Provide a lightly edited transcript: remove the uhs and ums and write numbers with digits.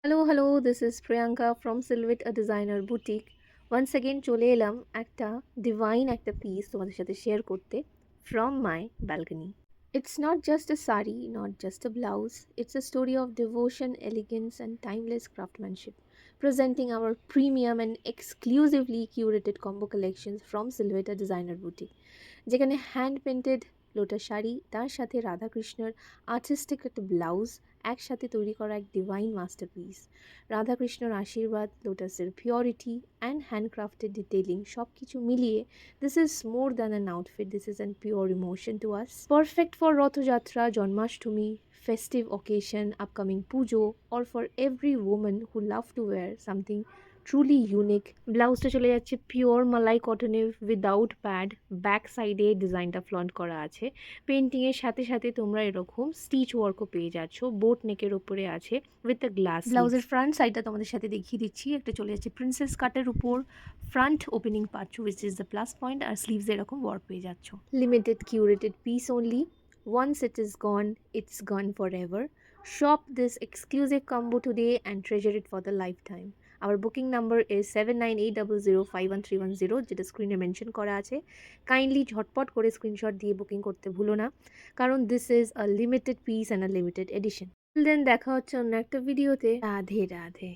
Hello, this is Priyanka from Silhouette a Designer Boutique. Once again চলে এলাম একটা divine একটা পিস তোমাদের সাথে শেয়ার করতে from my balcony. It's not just a sari, not just a blouse. It's a story of devotion, elegance, and timeless craftsmanship, presenting our premium and exclusively curated combo collections from Silhouette a Designer Boutique. যেখানে hand painted lotus sari তার সাথে রাধাকৃষ্ণের artistic একটা blouse একসাথে তৈরি করা এক divine masterpiece. রাধাকৃষ্ণর আশীর্বাদ, লোটাসের পিওরিটি অ্যান্ড হ্যান্ডক্রাফটেড ডিটেইলিং সব কিছু মিলিয়ে this is more than an outfit, this is an pure emotion to us. Perfect for Rathyatra, Janmashtami, festive occasion, upcoming pujo, or for every woman who love to wear something truly unique. ব্লাউজটা চলে যাচ্ছে pure মালাই কটনে without pad, back সাইডে ডিজাইনটা flaunt করা আছে। পেন্টিংয়ের সাথে সাথে তোমরা এরকম স্টিচ ওয়ার্কও পেয়ে যাচ্ছ, বোট নেকের ওপরে আছে উইথ দ্য গ্লাস। ব্লাউজের ফ্রন্ট সাইডটা তোমাদের সাথে দেখিয়ে দিচ্ছি, একটা চলে যাচ্ছে প্রিন্সেস কাটের উপর, ফ্রন্ট ওপেনিং পাচ্ছ which is the plus point, আর স্লিভস এরকম ওয়ার্ক পেয়ে যাচ্ছ। Limited curated piece only. Once it is gone, it's gone forever. Shop this exclusive combo today and treasure it for the lifetime. Our booking number is 7980051310, যেটা স্ক্রিনে mention করা আছে। Kindly ঝটপট করে স্ক্রিনশট দিয়ে বুকিং করতে ভুলো না, কারণ this is a limited piece and a limited edition. Then দেখা হচ্ছে অন্য একটা ভিডিওতে। রাধে রাধে।